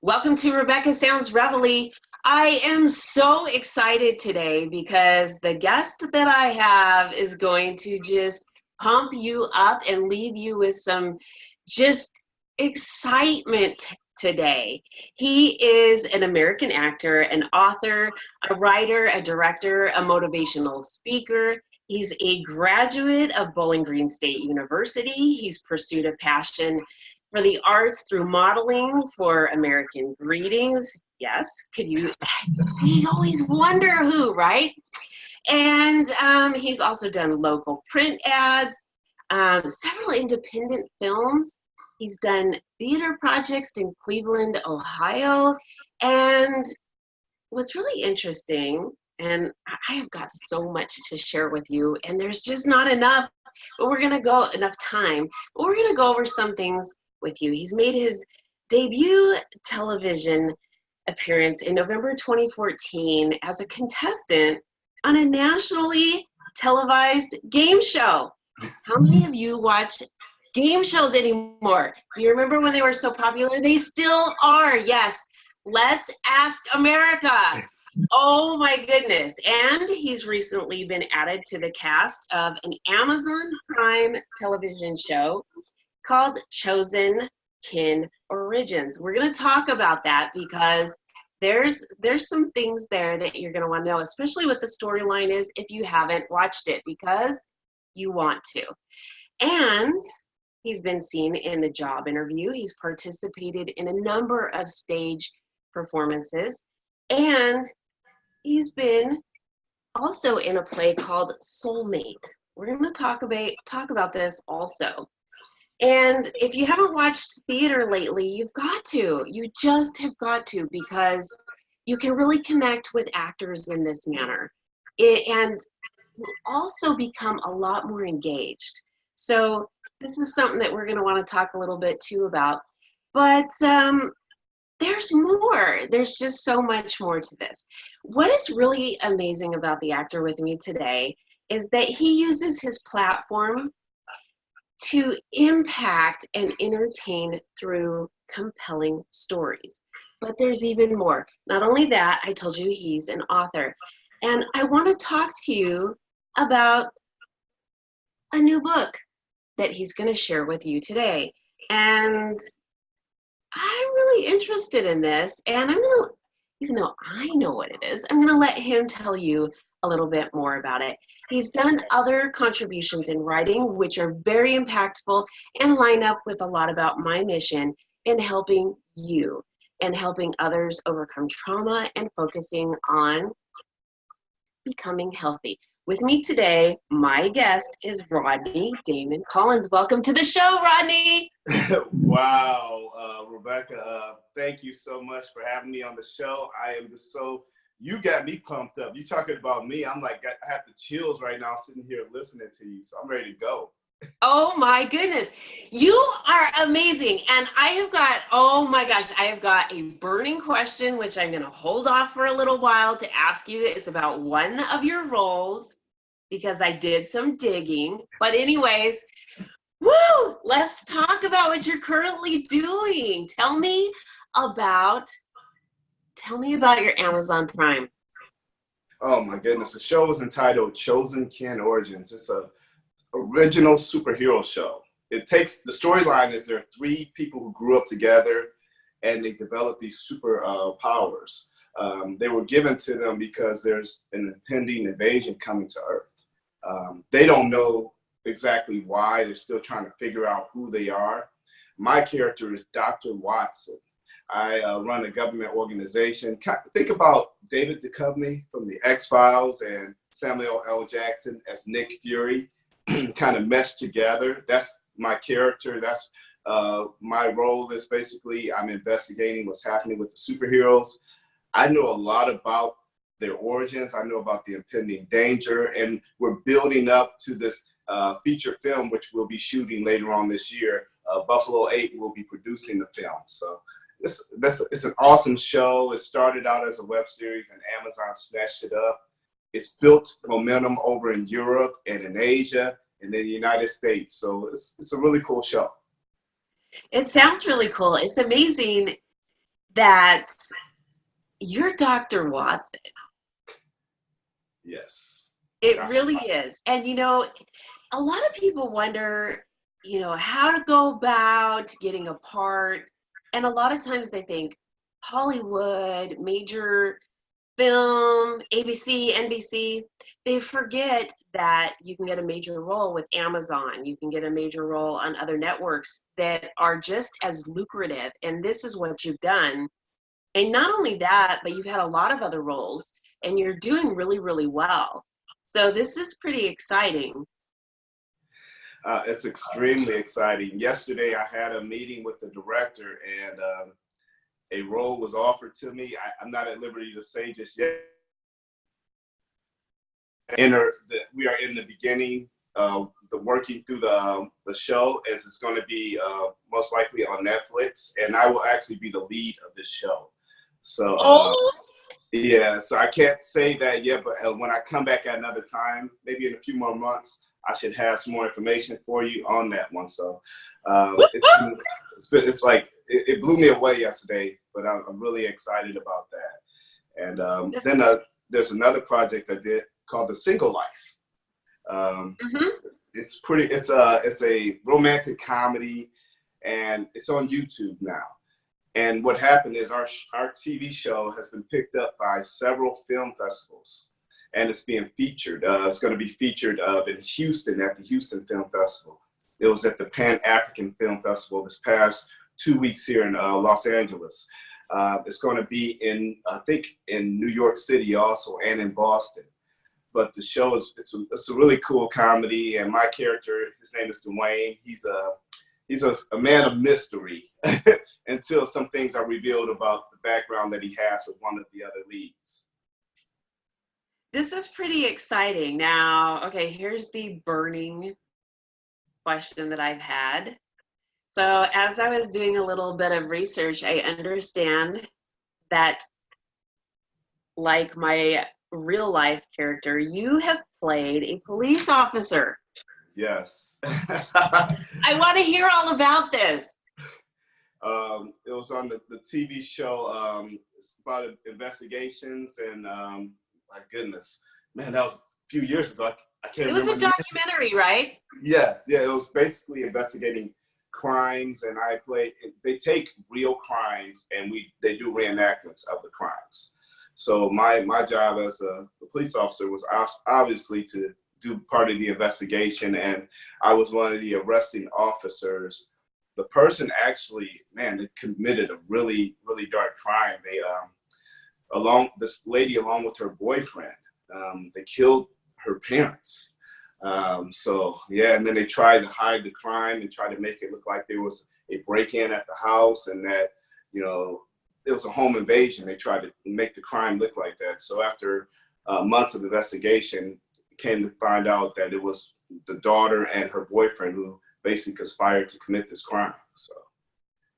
Welcome to Rebecca Sounds Reveille. I am so excited today because the guest that I have is going to just pump you up and leave you with some just excitement today. He is an American actor, an author, a writer, a director, a motivational speaker. He's a graduate of Bowling Green State University. He's pursued a passion for the arts through modeling for American Greetings. Yes, could you always wonder who, right? And he's also done local print ads, several independent films. He's done theater projects in Cleveland, Ohio. And what's really interesting, and I have got so much to share with you, and there's just not enough, but we're gonna go enough time, but we're gonna go over some things with you. He's made his debut television appearance in November 2014 as a contestant on a nationally televised game show. How many of you watch game shows anymore? Do you remember when they were so popular? They still are, yes. Let's Ask America. Oh my goodness. And he's recently been added to the cast of an Amazon Prime television show called Chosen Kin Origins. We're going to talk about that because there's some things there that you're going to want to know, especially what the storyline is if you haven't watched it, because you want to. And he's been seen in the job interview. He's participated in a number of stage performances, and he's been also in a play called Soulmate. We're going to talk about this also. And if you haven't watched theater lately, you've got to. You just have got to, because you can really connect with actors in this manner. And you also become a lot more engaged. So this is something that we're going to want to talk a little bit too about. But there's more. There's just so much more to this. What is really amazing about the actor with me today is that he uses his platform to impact and entertain through compelling stories. But there's even more. Not only that, I told you he's an author. And I want to talk to you about a new book that he's going to share with you today. And I'm really interested in this. And I'm going to, even though I know what it is, I'm going to let him tell you a little bit more about it. He's done other contributions in writing, which are very impactful and line up with a lot about my mission in helping you and helping others overcome trauma and focusing on becoming healthy. With me today, my guest is Rodney Damon Collins. Welcome to the show, Rodney. Wow, Rebecca, thank you so much for having me on the show. I am just you got me pumped up. You talking about me, I'm like, I have the chills right now sitting here listening to you, so I'm ready to go. Oh my goodness. You are amazing. And I have got, oh my gosh, I have got a burning question, which I'm going to hold off for a little while to ask you. It's about one of your roles, because I did some digging. But anyways, woo, let's talk about what you're currently doing. Tell me about your Amazon Prime. Oh my goodness, the show is entitled Chosen Kin Origins. It's a original superhero show. It takes, the storyline is there are three people who grew up together and they developed these super powers. They were given to them because there's an impending invasion coming to Earth. They don't know exactly why. They're still trying to figure out who they are. My character is Dr. Watson. I run a government organization. Think about David Duchovny from the X-Files and Samuel L. Jackson as Nick Fury, kind of meshed together. That's my character. That's my role is basically I'm investigating what's happening with the superheroes. I know a lot about their origins. I know about the impending danger, and we're building up to this feature film, which we'll be shooting later on this year. Buffalo 8 will be producing the film. So it's an awesome show. It started out as a web series and Amazon snatched it up. It's built momentum over in Europe and in Asia and in the United States. So it's a really cool show. It sounds really cool. It's amazing that you're Dr. Watson. Yes. It really is. And, you know, a lot of people wonder, you know, how to go about getting a part. And a lot of times they think Hollywood, major film, ABC, NBC. They forget that you can get a major role with Amazon. You can get a major role on other networks that are just as lucrative. And this is what you've done. And not only that, but you've had a lot of other roles and you're doing really, really well. So this is pretty exciting. It's extremely exciting. Yesterday, I had a meeting with the director, and a role was offered to me. I'm not at liberty to say just yet. We are in the beginning, the working through the show, as it's going to be most likely on Netflix, and I will actually be the lead of this show. So. Yeah, so I can't say that yet, but when I come back at another time, maybe in a few more months, I should have some more information for you on that one. So it's like, it blew me away yesterday, but I'm really excited about that. And then there's another project I did called The Single Life. It's a romantic comedy, and it's on YouTube now. And what happened is our TV show has been picked up by several film festivals, and it's being featured. It's going to be featured in Houston at the Houston Film Festival. It was at the Pan-African Film Festival this past 2 weeks here in Los Angeles. It's going to be I think in New York City also, and in Boston. But the show it's a really cool comedy, and my character, his name is Dwayne. He's a man of mystery until some things are revealed about the background that he has with one of the other leads. This is pretty exciting. Now, okay, here's the burning question that I've had. So as I was doing a little bit of research, I understand that, like my real life character, you have played a police officer. Yes. I want to hear all about this. It was on the TV show. It's about investigations, and my goodness, man, that was a few years ago. I can't remember. It was a documentary, right? Yes, yeah, it was basically investigating crimes, and they take real crimes and they do reenactments of the crimes. So my job as a police officer was obviously to do part of the investigation, and I was one of the arresting officers. The person actually, man, they committed a really, really dark crime. This lady along with her boyfriend, they killed her parents. So yeah, and then they tried to hide the crime and try to make it look like there was a break-in at the house, and that, you know, it was a home invasion. They tried to make the crime look like that. So after months of investigation, came to find out that it was the daughter and her boyfriend who basically conspired to commit this crime. So,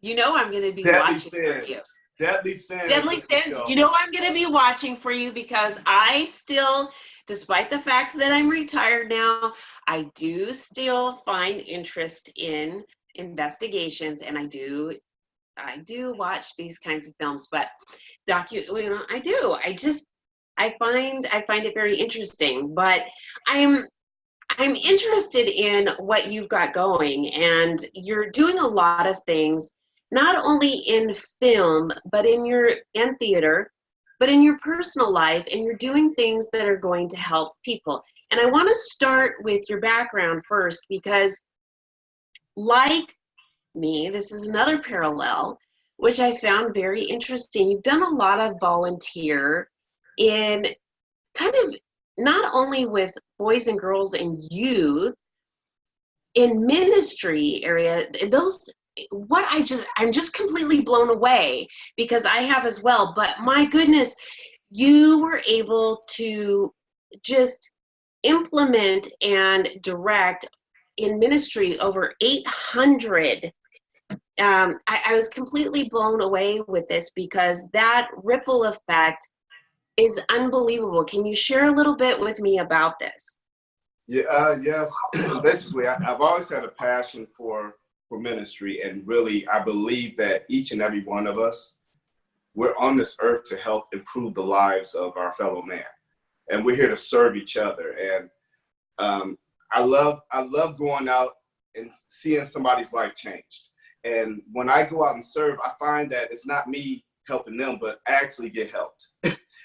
you know, I'm going to be Deadly watching Sins. for you. Deadly Sins. Deadly Sins. You know, I'm going to be watching for you because I still, despite the fact that I'm retired now, I do still find interest in investigations, and I do watch these kinds of films. But I do. I find it very interesting. But I'm interested in what you've got going, and you're doing a lot of things, not only in film, but in theater, but in your personal life, and you're doing things that are going to help people. And I want to start with your background first, because like me, this is another parallel. which I found very interesting. You've done a lot of volunteer in kind of not only with boys and girls and youth in ministry area. Those I'm just completely blown away because I have as well. But my goodness, you were able to just implement and direct in ministry over 800. I was completely blown away with this because that ripple effect is unbelievable. Can you share a little bit with me about this? Yeah, yes. Basically, I've always had a passion for ministry, and really, I believe that each and every one of us, we're on this earth to help improve the lives of our fellow man, and we're here to serve each other. And I love going out and seeing somebody's life changed. And when I go out and serve, I find that it's not me helping them, but I actually get helped.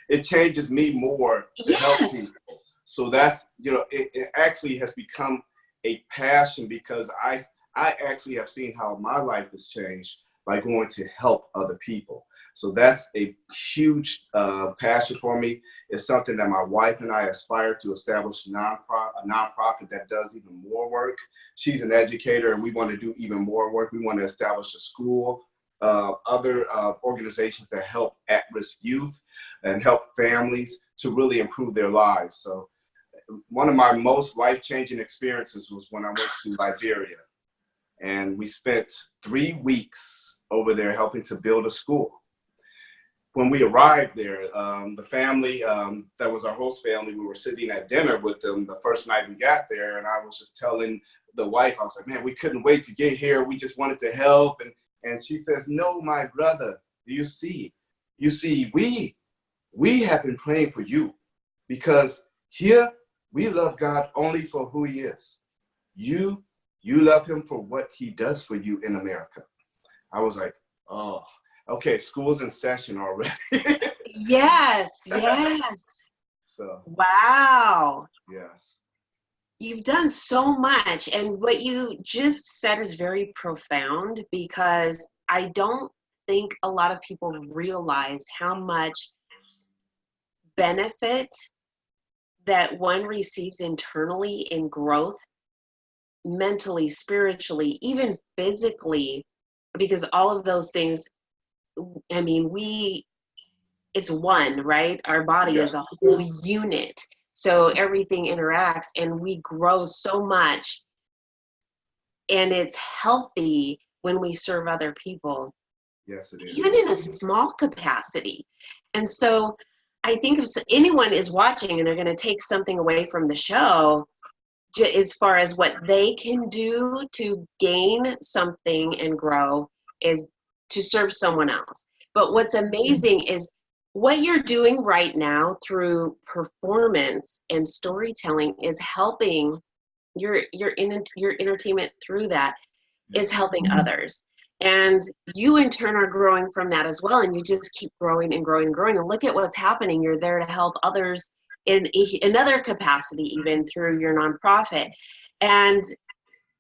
It changes me more to help people. So that's, it actually has become a passion because I actually have seen how my life has changed by going to help other people. So that's a huge passion for me. It's something that my wife and I aspire to establish a nonprofit that does even more work. She's an educator and we want to do even more work. We want to establish a school, other organizations that help at-risk youth and help families to really improve their lives. So one of my most life-changing experiences was when I went to Liberia, and we spent 3 weeks over there helping to build a school. When we arrived there, the family that was our host family, we were sitting at dinner with them the first night we got there, and I was just telling the wife, I was like, man, we couldn't wait to get here. We just wanted to help. And she says, no, my brother, you see, we have been praying for you because here we love God only for who he is. You love him for what he does for you in America. I was like, oh, okay, school's in session already. Yes, yes. So, wow. yes. You've done so much. And what you just said is very profound because I don't think a lot of people realize how much benefit that one receives internally in growth, mentally, spiritually, even physically, because all of those things, I mean, it's one, right? Our body is a whole unit. So everything interacts and we grow so much, and it's healthy when we serve other people. Yes, it is. Even in a small capacity. And so I think if anyone is watching and they're going to take something away from the show, as far as what they can do to gain something and grow, is to serve someone else. But what's amazing is what you're doing right now through performance and storytelling is helping your entertainment through that is helping others. And you in turn are growing from that as well. And you just keep growing and growing and growing. And look at what's happening. You're there to help others in another capacity, even through your nonprofit. And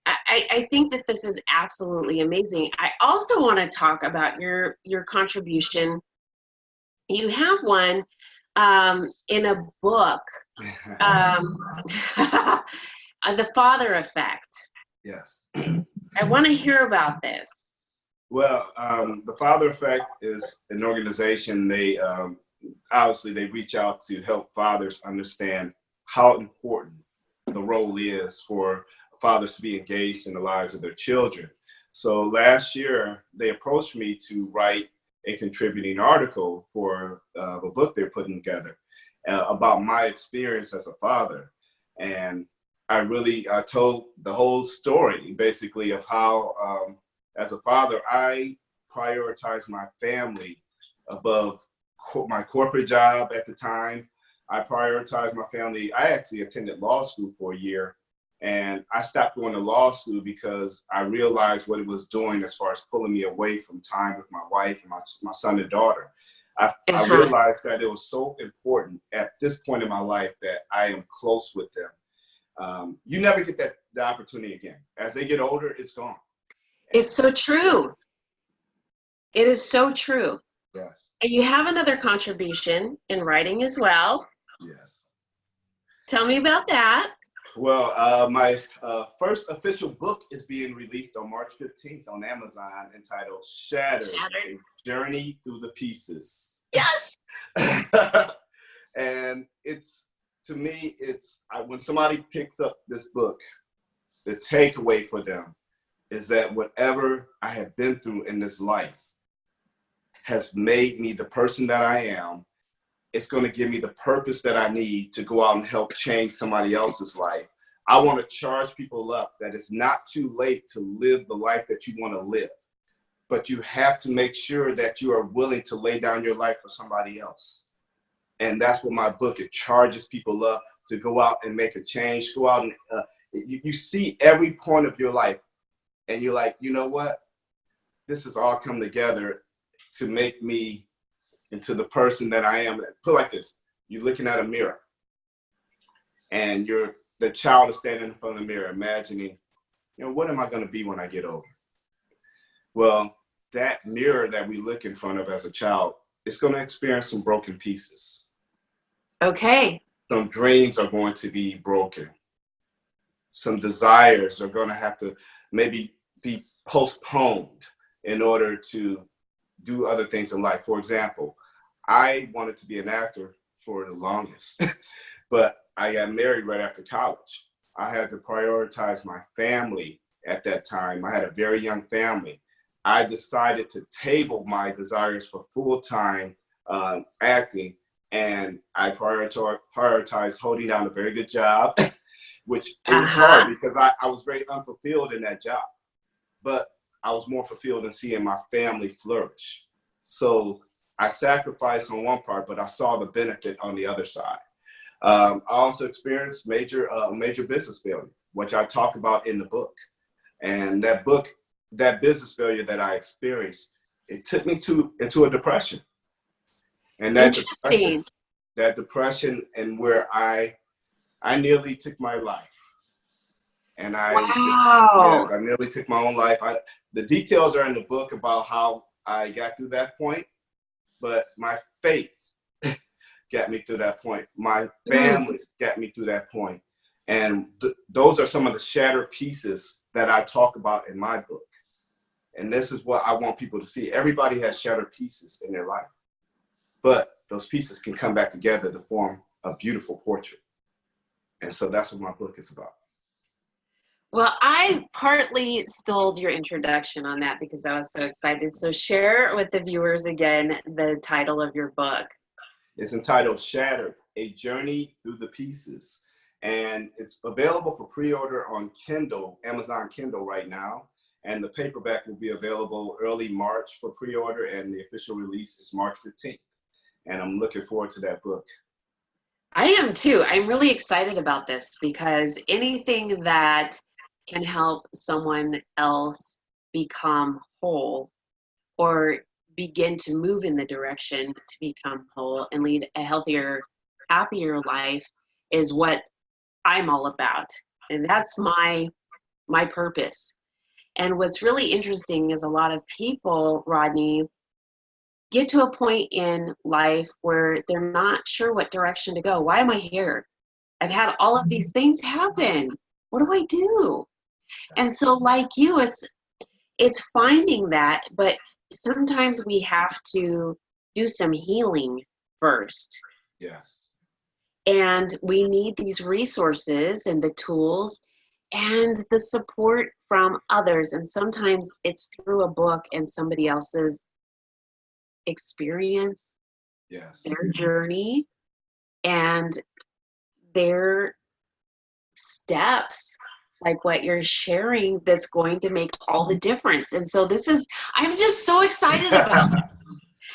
I think that this is absolutely amazing. I also want to talk about your contribution. You have one in a book, The Father Effect. Yes. I want to hear about this. Well, the Father Effect is an organization. They obviously they reach out to help fathers understand how important the role is for fathers to be engaged in the lives of their children. So last year, they approached me to write a contributing article for the book they're putting together about my experience as a father. And I really told the whole story, basically, of how, as a father, I prioritize my family above my corporate job at the time. I prioritized my family. I actually attended law school for a year, and I stopped going to law school because I realized what it was doing as far as pulling me away from time with my wife and my son and daughter. I realized that it was so important at this point in my life that I am close with them. You never get the opportunity again. As they get older, it's gone. It's so true. It is so true. Yes. And you have another contribution in writing as well. Yes. Tell me about that. Well, my first official book is being released on March 15th on Amazon, entitled Shattered, A Journey Through the Pieces. Yes. And it's, to me, when somebody picks up this book, the takeaway for them is that whatever I have been through in this life has made me the person that I am. It's going to give me the purpose that I need to go out and help change somebody else's life. I want to charge people up that it's not too late to live the life that you want to live, but you have to make sure that you are willing to lay down your life for somebody else. And that's what my book, it charges people up to go out and make a change, go out and you see every point of your life and you're like, you know what? This has all come together to make me into the person that I am. Put it like this, you're looking at a mirror and the child is standing in front of the mirror imagining, you know, what am I going to be when I get older? Well, that mirror that we look in front of as a child, it's going to experience some broken pieces. Okay. Some dreams are going to be broken. Some desires are going to have to maybe be postponed in order to do other things in life. For example, I wanted to be an actor for the longest, but I got married right after college. I had to prioritize my family at that time. I had a very young family. I decided to table my desires for full-time acting, and I prioritized holding down a very good job, which it was hard because I was very unfulfilled in that job, but I was more fulfilled in seeing my family flourish. So I sacrificed on one part, but I saw the benefit on the other side. I also experienced major business failure, which I talk about in the book. And that business failure that I experienced, it took me into a depression. And that depression and where I nearly took my life. And wow. I nearly took my own life. The details are in the book about how I got through that point, but my faith got me through that point. My family got me through that point. And those are some of the shattered pieces that I talk about in my book. And this is what I want people to see. Everybody has shattered pieces in their life, but those pieces can come back together to form a beautiful portrait. And so that's what my book is about. Well, I partly stole your introduction on that because I was so excited. So share with the viewers again the title of your book. It's entitled Shattered, A Journey Through the Pieces. And it's available for pre-order on Kindle, Amazon Kindle right now. And the paperback will be available early March for pre-order, and the official release is March 15th. And I'm looking forward to that book. I am too. I'm really excited about this because anything that can help someone else become whole or begin to move in the direction to become whole and lead a healthier, happier life is what I'm all about. And that's my purpose. And what's really interesting is a lot of people, Rodney, get to a point in life where they're not sure what direction to go. Why am I here? I've had all of these things happen. What do I do? And so like you, it's finding that, but sometimes we have to do some healing first. Yes. And we need these resources and the tools and the support from others. And sometimes it's through a book and somebody else's experience, yes, their journey, and their steps, like what you're sharing, that's going to make all the difference. And so I'm just so excited about it.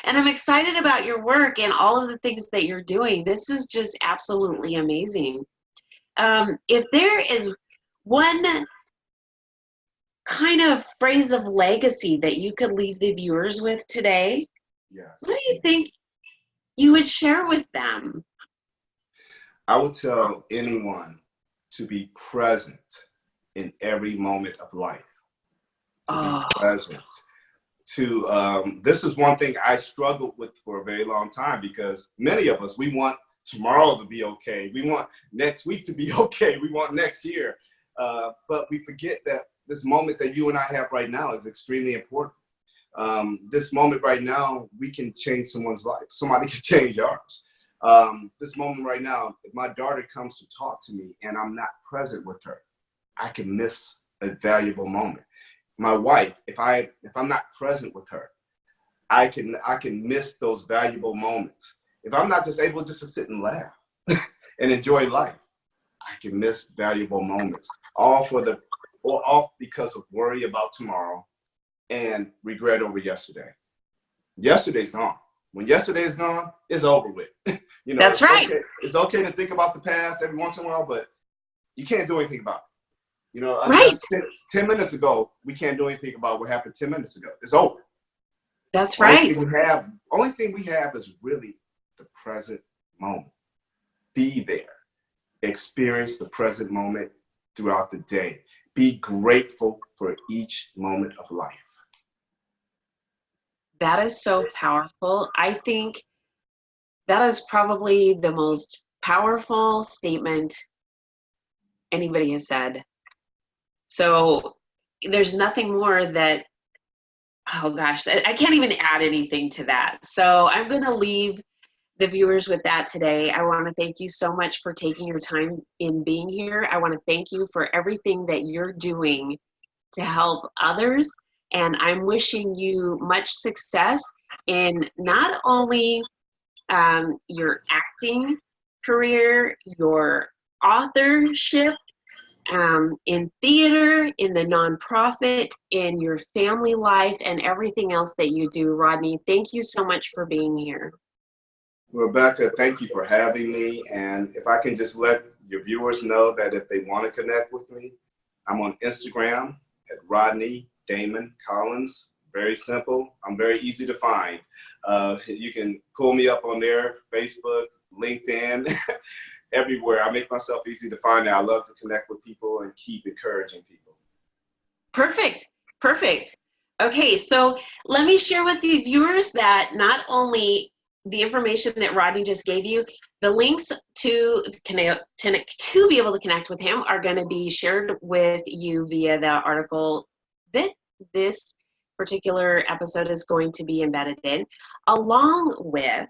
And I'm excited about your work and all of the things that you're doing. This is just absolutely amazing. If there is one kind of phrase of legacy that you could leave the viewers with today, yes. what do you think you would share with them? I would tell anyone to be present in every moment of life. To be present. this is one thing I struggled with for a very long time, because many of us, we want tomorrow to be okay. We want next week to be okay. We want next year. But we forget that this moment that you and I have right now is extremely important. This moment right now, we can change someone's life. Somebody can change ours. This moment right now, if my daughter comes to talk to me and I'm not present with her, I can miss a valuable moment. My wife, if I'm not present with her, I can miss those valuable moments. If I'm not just able just to sit and laugh and enjoy life, I can miss valuable moments, all because of worry about tomorrow and regret over yesterday. Yesterday's gone. When yesterday is gone, it's over with. You know, That's right. Okay. It's okay to think about the past every once in a while, but you can't do anything about it. You know, Right. just 10 minutes ago, we can't do anything about what happened 10 minutes ago. It's over. That's right. Only thing we have is really the present moment. Be there. Experience the present moment throughout the day. Be grateful for each moment of life. That is so powerful. I think that is probably the most powerful statement anybody has said. So there's nothing more that, oh gosh, I can't even add anything to that. So I'm going to leave the viewers with that today. I want to thank you so much for taking your time in being here. I want to thank you for everything that you're doing to help others. And I'm wishing you much success in not only your acting career, your authorship, in theater, in the nonprofit, in your family life, and everything else that you do. Rodney, thank you so much for being here. Rebecca, thank you for having me. And if I can just let your viewers know that if they want to connect with me, I'm on Instagram at Rodney Damon Collins. Very simple. I'm very easy to find. You can pull me up on there, Facebook, LinkedIn, everywhere. I make myself easy to find now. I love to connect with people and keep encouraging people. Perfect. Perfect. Okay, so let me share with the viewers that not only the information that Rodney just gave you, the links to be able to connect with him are going to be shared with you via the article that this particular episode is going to be embedded in, along with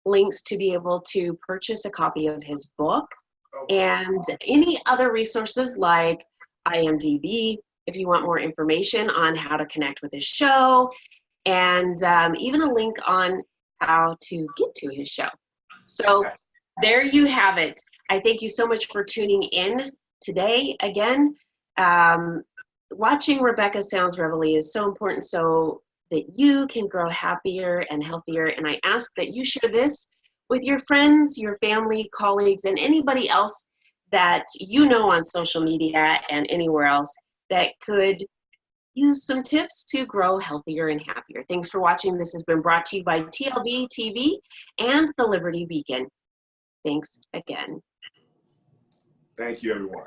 links to be able to purchase a copy of his book and any other resources like IMDb, if you want more information on how to connect with his show, and even a link on how to get to his show. So there you have it. I thank you so much for tuning in today. Again, watching Rebecca Sounds Reveille is so important so that you can grow happier and healthier. And I ask that you share this with your friends, your family, colleagues, and anybody else that you know on social media and anywhere else that could use some tips to grow healthier and happier. Thanks for watching. This has been brought to you by TLB TV and the Liberty Beacon. Thanks again. Thank you, everyone.